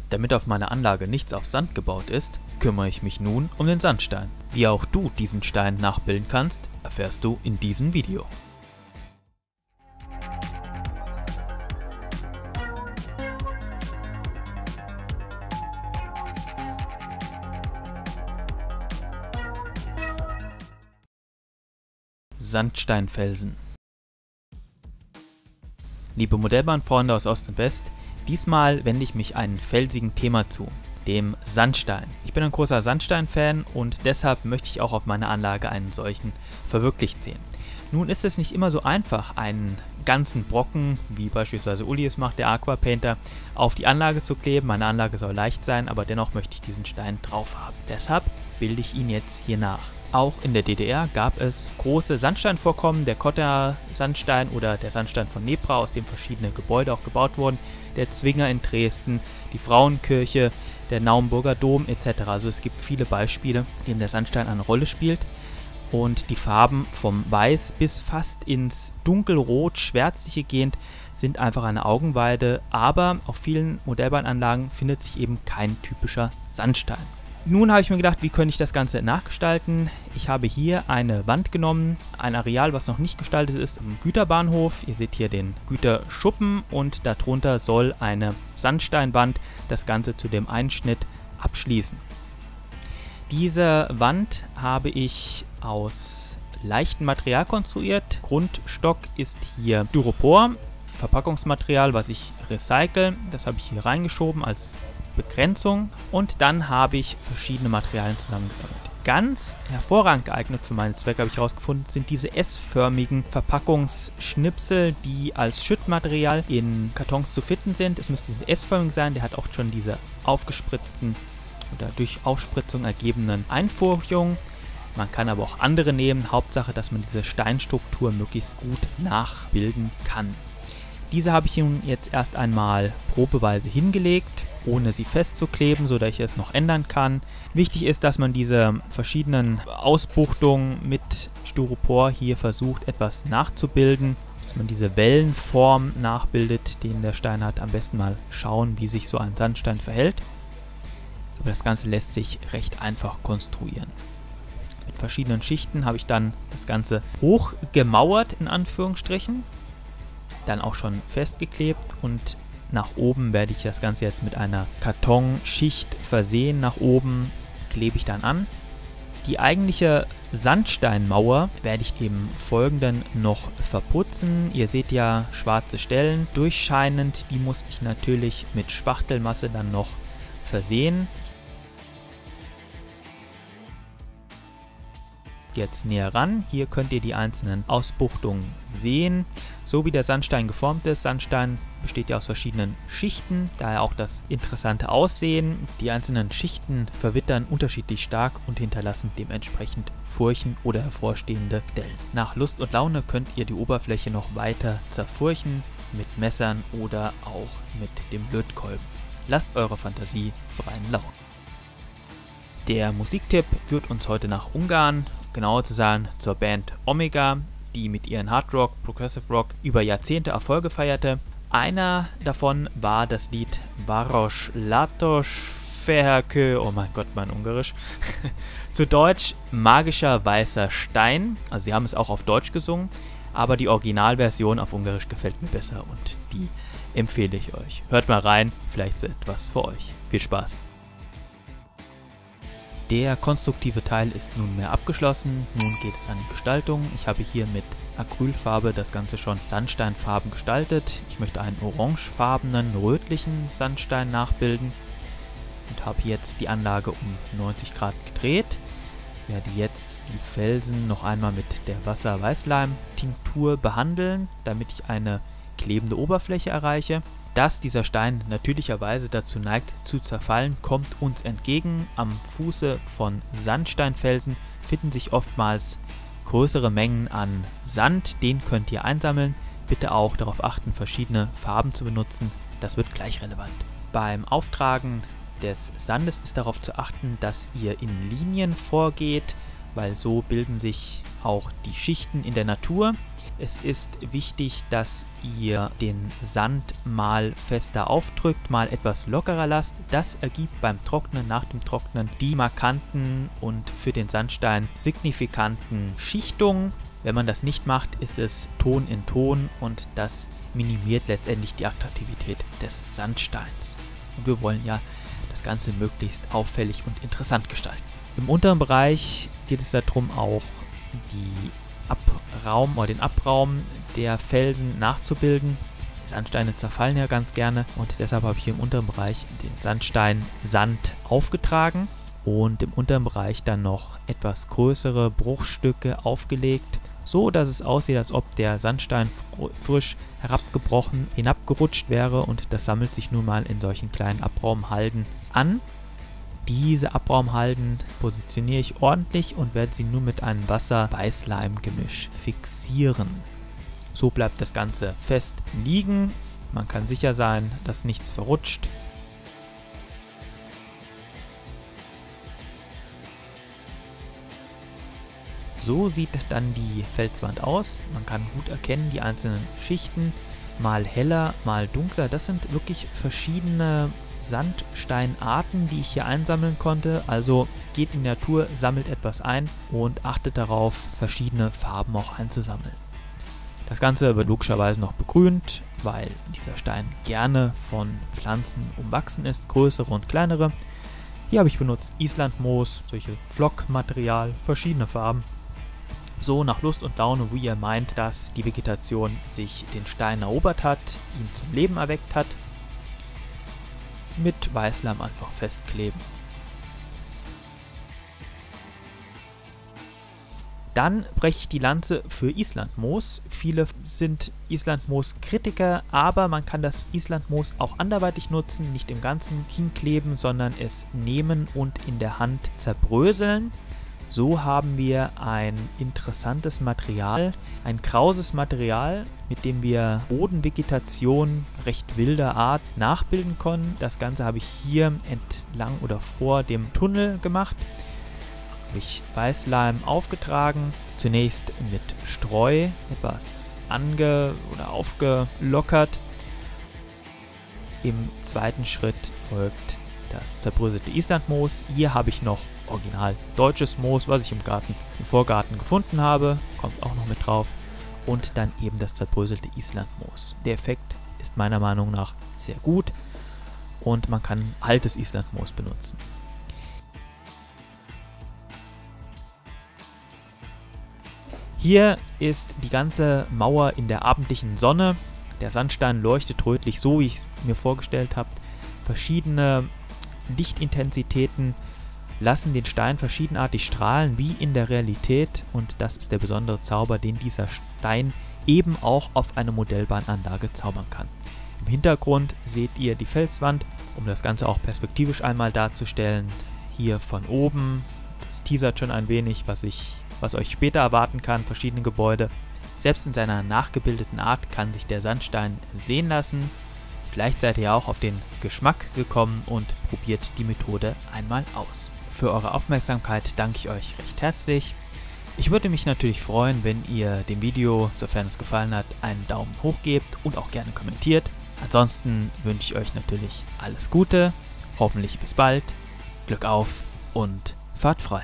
Damit auf meiner Anlage nichts auf Sand gebaut ist, kümmere ich mich nun um den Sandstein. Wie auch du diesen Stein nachbilden kannst, erfährst du in diesem Video. Sandsteinfelsen. Liebe Modellbahnfreunde aus Ost und West, diesmal wende ich mich einem felsigen Thema zu, dem Sandstein. Ich bin ein großer Sandstein-Fan und deshalb möchte ich auch auf meiner Anlage einen solchen verwirklicht sehen. Nun ist es nicht immer so einfach, einen ganzen Brocken, wie beispielsweise Uli es macht, der Aquapainter, auf die Anlage zu kleben. Meine Anlage soll leicht sein, aber dennoch möchte ich diesen Stein drauf haben. Deshalb bilde ich ihn jetzt hier nach. Auch in der DDR gab es große Sandsteinvorkommen, der Kotter-Sandstein oder der Sandstein von Nebra, aus dem verschiedene Gebäude auch gebaut wurden, der Zwinger in Dresden, die Frauenkirche, der Naumburger Dom etc. Also es gibt viele Beispiele, in denen der Sandstein eine Rolle spielt. Und die Farben vom Weiß bis fast ins Dunkelrot, Schwärzliche gehend sind einfach eine Augenweide, aber auf vielen Modellbahnanlagen findet sich eben kein typischer Sandstein. Nun habe ich mir gedacht, wie könnte ich das Ganze nachgestalten? Ich habe hier eine Wand genommen, ein Areal, was noch nicht gestaltet ist, am Güterbahnhof. Ihr seht hier den Güterschuppen und darunter soll eine Sandsteinwand das Ganze zu dem Einschnitt abschließen. Diese Wand habe ich aus leichtem Material konstruiert. Grundstock ist hier Styropor, Verpackungsmaterial, was ich recycle. Das habe ich hier reingeschoben als Begrenzung und dann habe ich verschiedene Materialien zusammengesammelt. Ganz hervorragend geeignet für meine Zwecke, habe ich herausgefunden, sind diese S-förmigen Verpackungsschnipsel, die als Schüttmaterial in Kartons zu finden sind. Es müsste diese S-förmig sein, der hat auch schon diese aufgespritzten oder durch Aufspritzung ergebenen Einfurchungen. Man kann aber auch andere nehmen, Hauptsache, dass man diese Steinstruktur möglichst gut nachbilden kann. Diese habe ich nun jetzt erst einmal probeweise hingelegt, ohne sie festzukleben, sodass ich es noch ändern kann. Wichtig ist, dass man diese verschiedenen Ausbuchtungen mit Styropor hier versucht etwas nachzubilden, dass man diese Wellenform nachbildet, den der Stein hat. Am besten mal schauen, wie sich so ein Sandstein verhält. Aber das Ganze lässt sich recht einfach konstruieren. Mit verschiedenen Schichten habe ich dann das Ganze hochgemauert, in Anführungsstrichen. Dann auch schon festgeklebt und nach oben werde ich das Ganze jetzt mit einer Kartonschicht versehen. Nach oben klebe ich dann an. Die eigentliche Sandsteinmauer werde ich im Folgenden noch verputzen. Ihr seht ja schwarze Stellen, durchscheinend. Die muss ich natürlich mit Spachtelmasse dann noch versehen. Jetzt näher ran. Hier könnt ihr die einzelnen Ausbuchtungen sehen. So wie der Sandstein geformt ist. Sandstein besteht ja aus verschiedenen Schichten, daher auch das interessante Aussehen. Die einzelnen Schichten verwittern unterschiedlich stark und hinterlassen dementsprechend Furchen oder hervorstehende Dellen. Nach Lust und Laune könnt ihr die Oberfläche noch weiter zerfurchen mit Messern oder auch mit dem Lötkolben. Lasst eure Fantasie freien Lauf. Der Musiktipp führt uns heute nach Ungarn, genauer zu sein zur Band Omega, die mit ihren Hard Rock, Progressive Rock über Jahrzehnte Erfolge feierte. Einer davon war das Lied Város Látos Fehekő, oh mein Gott, mein Ungarisch, zu Deutsch Magischer weißer Stein. Also sie haben es auch auf Deutsch gesungen, aber die Originalversion auf Ungarisch gefällt mir besser und die empfehle ich euch. Hört mal rein, vielleicht ist etwas für euch. Viel Spaß! Der konstruktive Teil ist nunmehr abgeschlossen, nun geht es an die Gestaltung. Ich habe hier mit Acrylfarbe das Ganze schon Sandsteinfarben gestaltet. Ich möchte einen orangefarbenen, rötlichen Sandstein nachbilden und habe jetzt die Anlage um 90 Grad gedreht. Ich werde jetzt die Felsen noch einmal mit der Wasser-Weißleim-Tinktur behandeln, damit ich eine klebende Oberfläche erreiche. Dass dieser Stein natürlicherweise dazu neigt zu zerfallen, kommt uns entgegen. Am Fuße von Sandsteinfelsen finden sich oftmals größere Mengen an Sand, den könnt ihr einsammeln. Bitte auch darauf achten, verschiedene Farben zu benutzen, das wird gleich relevant. Beim Auftragen des Sandes ist darauf zu achten, dass ihr in Linien vorgeht, weil so bilden sich auch die Schichten in der Natur. Es ist wichtig, dass ihr den Sand mal fester aufdrückt, mal etwas lockerer lasst. Das ergibt beim Trocknen, nach dem Trocknen, die markanten und für den Sandstein signifikanten Schichtungen. Wenn man das nicht macht, ist es Ton in Ton und das minimiert letztendlich die Attraktivität des Sandsteins. Und wir wollen ja das Ganze möglichst auffällig und interessant gestalten. Im unteren Bereich geht es darum, auch den Abraum der Felsen nachzubilden. Die Sandsteine zerfallen ja ganz gerne und deshalb habe ich hier im unteren Bereich den Sandstein Sand aufgetragen und im unteren Bereich dann noch etwas größere Bruchstücke aufgelegt, so dass es aussieht, als ob der Sandstein frisch herabgebrochen, hinabgerutscht wäre, und das sammelt sich nun mal in solchen kleinen Abraumhalden an. Diese Abraumhalden positioniere ich ordentlich und werde sie nur mit einem Wasser-Weißleim-Gemisch fixieren. So bleibt das Ganze fest liegen. Man kann sicher sein, dass nichts verrutscht. So sieht dann die Felswand aus. Man kann gut erkennen, die einzelnen Schichten, mal heller, mal dunkler. Das sind wirklich verschiedene Sandsteinarten, die ich hier einsammeln konnte. Also geht in die Natur, sammelt etwas ein und achtet darauf, verschiedene Farben auch einzusammeln. Das Ganze wird logischerweise noch begrünt, weil dieser Stein gerne von Pflanzen umwachsen ist, größere und kleinere. Hier habe ich benutzt Islandmoos, solche Flockmaterial, verschiedene Farben. So nach Lust und Laune, wie ihr meint, dass die Vegetation sich den Stein erobert hat, ihn zum Leben erweckt hat. Mit Weißleim einfach festkleben. Dann breche ich die Lanze für Islandmoos. Viele sind Islandmoos-Kritiker, aber man kann das Islandmoos auch anderweitig nutzen, nicht im Ganzen hinkleben, sondern es nehmen und in der Hand zerbröseln. So haben wir ein interessantes Material, ein krauses Material, mit dem wir Bodenvegetation recht wilder Art nachbilden können. Das Ganze habe ich hier entlang oder vor dem Tunnel gemacht. Habe ich Weißleim aufgetragen, zunächst mit Streu etwas aufgelockert. Im zweiten Schritt folgt das zerbröselte Islandmoos. Hier habe ich noch original deutsches Moos, was ich im Vorgarten gefunden habe. Kommt auch noch mit drauf. Und dann eben das zerbröselte Islandmoos. Der Effekt ist meiner Meinung nach sehr gut und man kann altes Islandmoos benutzen. Hier ist die ganze Mauer in der abendlichen Sonne. Der Sandstein leuchtet rötlich, so wie ich es mir vorgestellt habe. Verschiedene Lichtintensitäten lassen den Stein verschiedenartig strahlen, wie in der Realität, und das ist der besondere Zauber, den dieser Stein eben auch auf eine Modellbahnanlage zaubern kann. Im Hintergrund seht ihr die Felswand, um das Ganze auch perspektivisch einmal darzustellen. Hier von oben, das teasert schon ein wenig, was euch später erwarten kann, verschiedene Gebäude. Selbst in seiner nachgebildeten Art kann sich der Sandstein sehen lassen. Vielleicht seid ihr auch auf den Geschmack gekommen und probiert die Methode einmal aus. Für eure Aufmerksamkeit danke ich euch recht herzlich. Ich würde mich natürlich freuen, wenn ihr dem Video, sofern es gefallen hat, einen Daumen hoch gebt und auch gerne kommentiert. Ansonsten wünsche ich euch natürlich alles Gute, hoffentlich bis bald, Glück auf und fahrt frei.